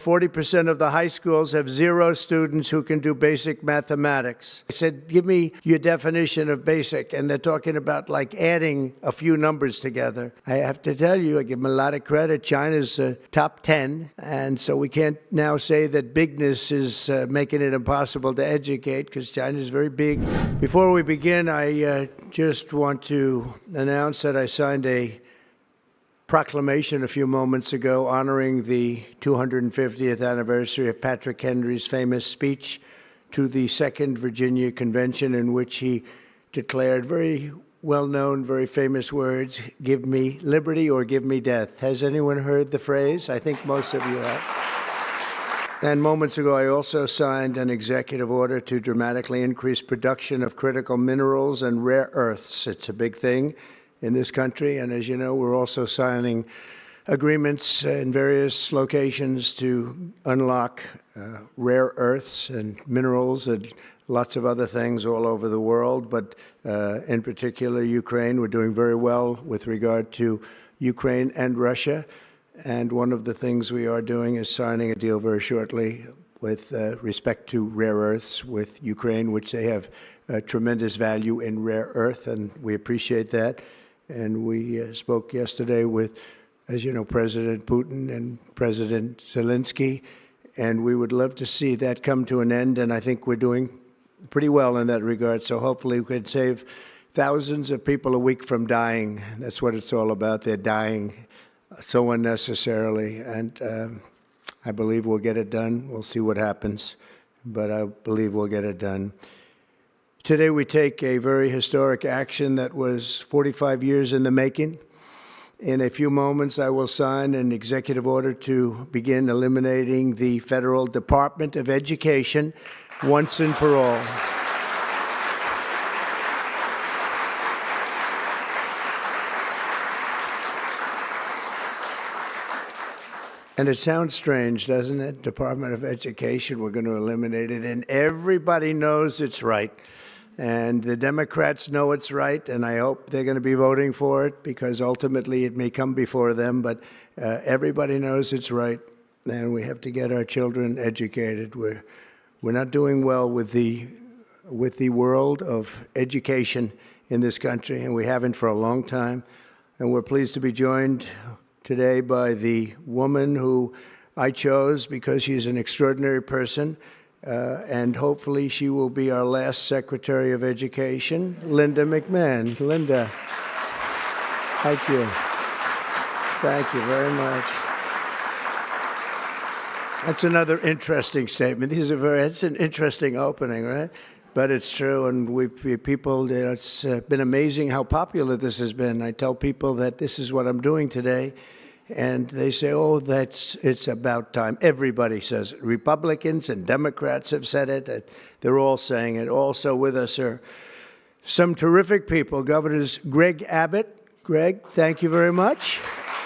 40% of the high schools have 0 students who can do basic mathematics. I said, give me your definition of basic. And they're talking about like adding a few numbers together. I have to tell you, I give them a lot of credit. China's top 10. And so we can't now say that bigness is making it impossible to educate, because China's very big. Before we begin, I just want to announce that I signed a proclamation a few moments ago honoring the 250th anniversary of Patrick Henry's famous speech to the Second Virginia Convention, in which he declared very well-known, very famous words, "Give me liberty or give me death." Has anyone heard the phrase? I think most of you have. And moments ago, I also signed an executive order to dramatically increase production of critical minerals and rare earths. It's a big thing in this country, and as you know, we're also signing agreements in various locations to unlock rare earths and minerals and lots of other things all over the world, but in particular Ukraine. We're doing very well with regard to Ukraine and Russia, and one of the things we are doing is signing a deal very shortly with respect to rare earths with Ukraine, which they have tremendous value in rare earth, and we appreciate that. And we spoke yesterday with, as you know, President Putin and President Zelensky, and we would love to see that come to an end, and I think we're doing pretty well in that regard. So hopefully we can save thousands of people a week from dying. That's what it's all about. They're dying so unnecessarily, and I believe we'll get it done. We'll see what happens, but I believe we'll get it done. Today we take a very historic action that was 45 years in the making. In a few moments, I will sign an executive order to begin eliminating the Federal Department of Education once and for all. And it sounds strange, doesn't it? Department of Education, we're going to eliminate it, and everybody knows it's right. And the Democrats know it's right, and I hope they're going to be voting for it, because ultimately it may come before them, but everybody knows it's right, and we have to get our children educated. We're not doing well with the world of education in this country, and we haven't for a long time. And we're pleased to be joined today by the woman who I chose because she's an extraordinary person, and hopefully she will be our last Secretary of Education, Linda McMahon. Linda, thank you. Thank you very much. That's another interesting statement. It's an interesting opening, right? But it's true, and it's been amazing how popular this has been. I tell people that this is what I'm doing today, and they say, oh, it's about time. Everybody says it. Republicans and Democrats have said it. They're all saying it. Also with us are some terrific people. Governors Greg Abbott. Greg, thank you very much.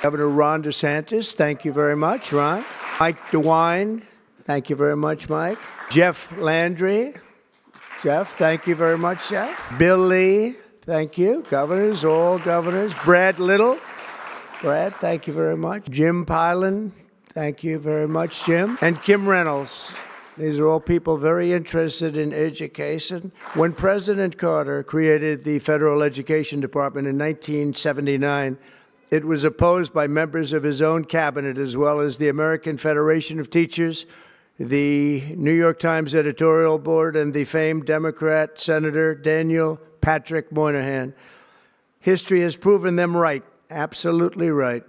Governor Ron DeSantis, thank you very much, Ron. Mike DeWine, thank you very much, Mike. Jeff Landry. Jeff, thank you very much, Jeff. Bill Lee, thank you. Governors, all governors. Brad Little. Brad, thank you very much. Jim Pilen, thank you very much, Jim. And Kim Reynolds. These are all people very interested in education. When President Carter created the Federal Education Department in 1979, it was opposed by members of his own cabinet, as well as the American Federation of Teachers, the New York Times editorial board, and the famed Democrat Senator Daniel Patrick Moynihan. History has proven them right. Absolutely right.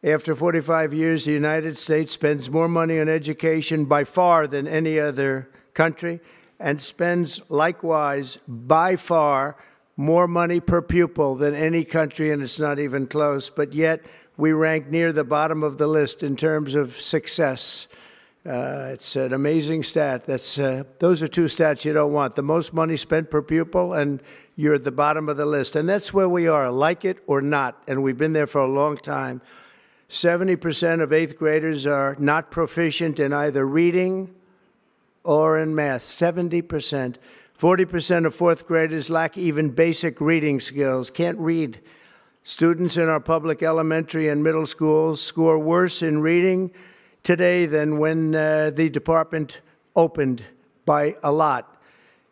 After 45 years, the United States spends more money on education by far than any other country, and spends likewise by far more money per pupil than any country, and it's not even close. But yet we rank near the bottom of the list in terms of success. It's an amazing stat. Those are two stats you don't want. The most money spent per pupil, and you're at the bottom of the list. And that's where we are, like it or not. And we've been there for a long time. 70% of 8th graders are not proficient in either reading or in math. 70%. 40% of 4th graders lack even basic reading skills, can't read. Students in our public elementary and middle schools score worse in reading today than when the department opened by a lot.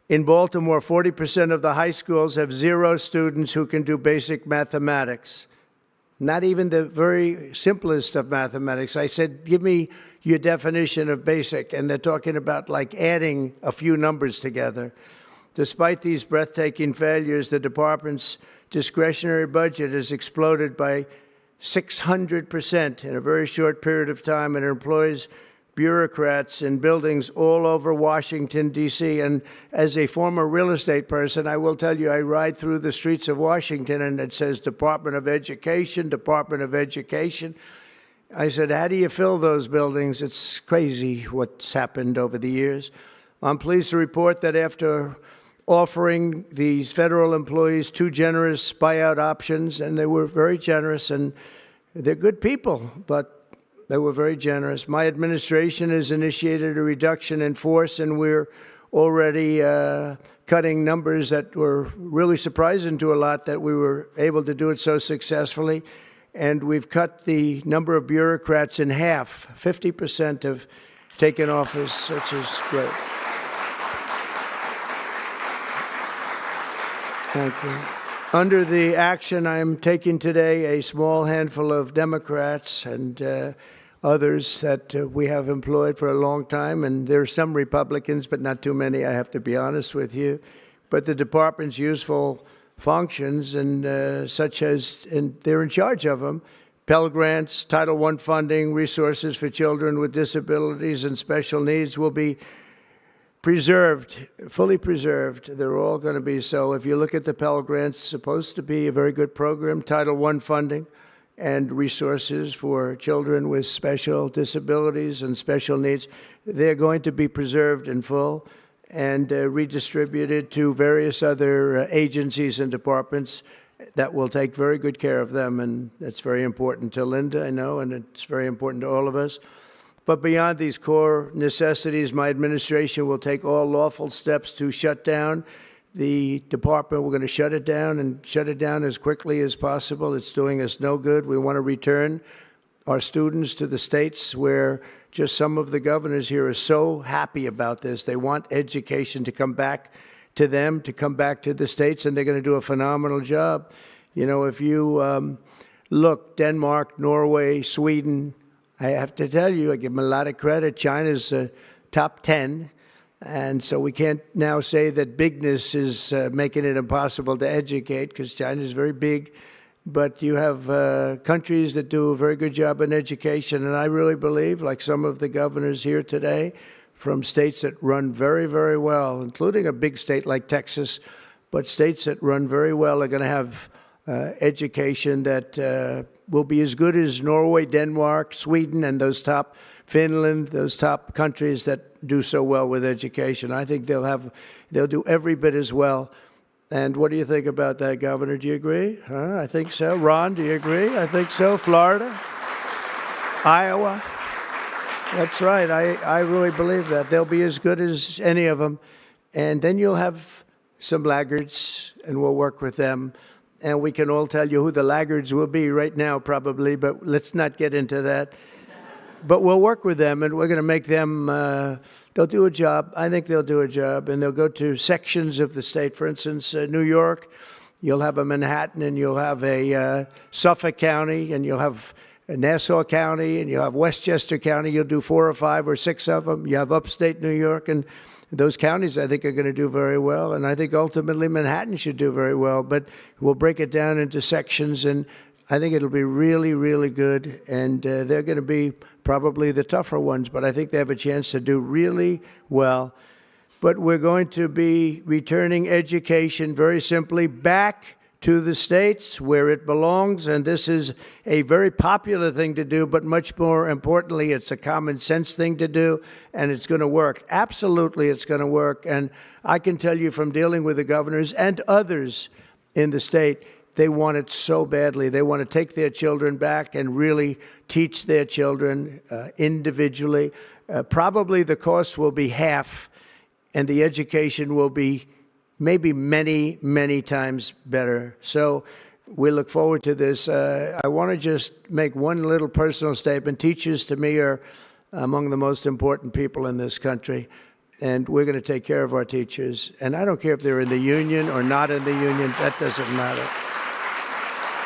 In Baltimore, 40% of the high schools have 0 students who can do basic mathematics. Not even the very simplest of mathematics. I said, give me your definition of basic, and they're talking about like adding a few numbers together. Despite these breathtaking failures, the department's discretionary budget has exploded by 600% in a very short period of time, and it employs bureaucrats in buildings all over Washington, D.C. And as a former real estate person, I will tell you, I ride through the streets of Washington and it says Department of Education, Department of Education. I said, how do you fill those buildings? It's crazy what's happened over the years. I'm pleased to report that after offering these federal employees 2 generous buyout options, and they were very generous, and they're good people, but they were very generous. My administration has initiated a reduction in force, and we're already cutting numbers that were really surprising to a lot that we were able to do it so successfully. And we've cut the number of bureaucrats in half. 50% have taken office, which is great. Thank you. Under the action I'm taking today, a small handful of Democrats and others that we have employed for a long time, and there are some Republicans, but not too many, I have to be honest with you. But the department's useful functions, and such as, and they're in charge of them, Pell Grants, Title I funding, resources for children with disabilities and special needs will be preserved, fully preserved. They're all going to be so. If you look at the Pell Grants, it's supposed to be a very good program, Title I funding, and resources for children with special disabilities and special needs. They're going to be preserved in full and redistributed to various other agencies and departments that will take very good care of them. And that's very important to Linda, I know, and it's very important to all of us. But beyond these core necessities, my administration will take all lawful steps to shut down the department. We're going to shut it down and shut it down as quickly as possible. It's doing us no good. We want to return our students to the states where just some of the governors here are so happy about this. They want education to come back to them, to come back to the states, and they're going to do a phenomenal job. You know, if you look, Denmark, Norway, Sweden, I have to tell you, I give them a lot of credit. China's top 10. And so we can't now say that bigness is making it impossible to educate, because China is very big. But you have countries that do a very good job in education. And I really believe, like some of the governors here today, from states that run very, very well, including a big state like Texas, but states that run very well are going to have education that will be as good as Norway, Denmark, Sweden, and those top, Finland, those top countries that do so well with education. I think they'll do every bit as well. And what do you think about that, Governor? Do you agree? I think so. Ron, do you agree? I think so. Florida? Iowa? That's right. I really believe that. They'll be as good as any of them. And then you'll have some laggards, and we'll work with them. And we can all tell you who the laggards will be right now, probably, but let's not get into that. But we'll work with them, and we're going to make them, they'll do a job. I think they'll do a job, and they'll go to sections of the state. For instance, New York, you'll have a Manhattan, and you'll have a Suffolk County, and you'll have a Nassau County, and you'll have Westchester County. You'll do 4 or 5 or 6 of them. You have upstate New York, and those counties, I think, are going to do very well. And I think ultimately Manhattan should do very well. But we'll break it down into sections, and I think it'll be really, really good. And they're going to be probably the tougher ones, but I think they have a chance to do really well. But we're going to be returning education very simply back to the states where it belongs. And this is a very popular thing to do, but much more importantly, it's a common sense thing to do, and it's going to work. Absolutely, it's going to work. And I can tell you from dealing with the governors and others in the state, they want it so badly. They want to take their children back and really teach their children individually. Probably the cost will be half, and the education will be maybe many, many times better. So we look forward to this. I want to just make one little personal statement. Teachers to me are among the most important people in this country. And we're going to take care of our teachers. And I don't care if they're in the union or not in the union. That doesn't matter.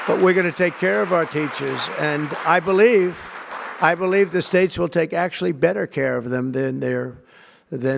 But we're going to take care of our teachers. And I believe the states will take actually better care of them than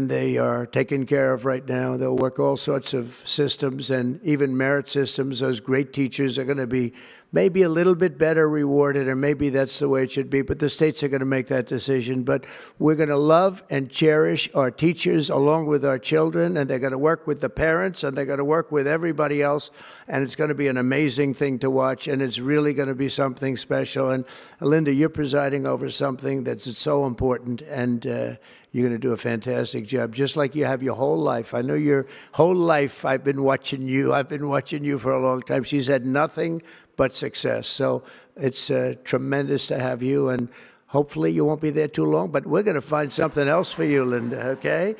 they are taken care of right now. They'll work all sorts of systems and even merit systems. Those great teachers are going to be maybe a little bit better rewarded, or maybe that's the way it should be, but the states are going to make that decision. But we're going to love and cherish our teachers along with our children, and they're going to work with the parents, and they're going to work with everybody else, and it's going to be an amazing thing to watch, and it's really going to be something special. And Linda, you're presiding over something that's so important, and you're going to do a fantastic job, just like you have your whole life. I know your whole life I've been watching you. I've been watching you for a long time. She's had nothing but success. So it's tremendous to have you, and hopefully you won't be there too long, but we're going to find something else for you, Linda, okay?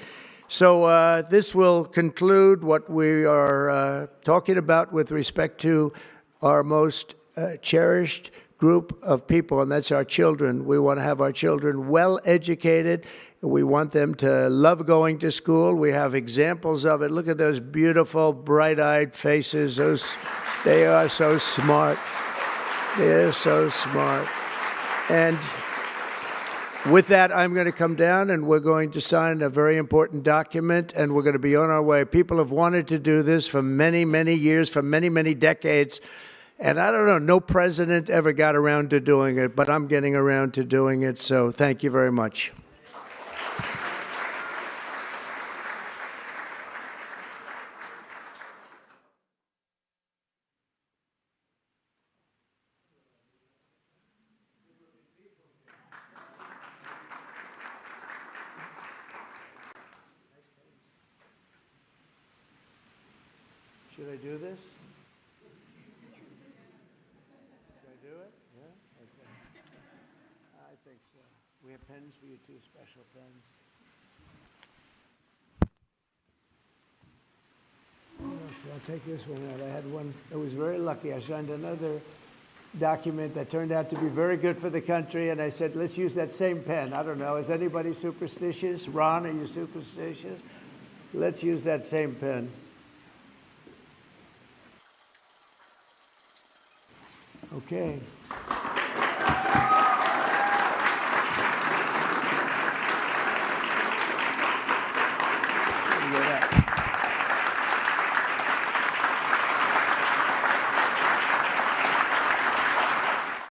So this will conclude what we are talking about with respect to our most cherished group of people, and that's our children. We want to have our children well educated. We want them to love going to school. We have examples of it. Look at those beautiful, bright-eyed faces. They are so smart. They're so smart. And with that, I'm going to come down, and we're going to sign a very important document, and we're going to be on our way. People have wanted to do this for many, many years, for many, many decades. And I don't know, no president ever got around to doing it, but I'm getting around to doing it. So thank you very much. Should I do this? Should I do it? Yeah? Okay. I think so. We have pens for you too, special pens. I'll take this one out. I had one that was very lucky. I signed another document that turned out to be very good for the country, and I said, let's use that same pen. I don't know. Is anybody superstitious? Ron, are you superstitious? Let's use that same pen. Okay.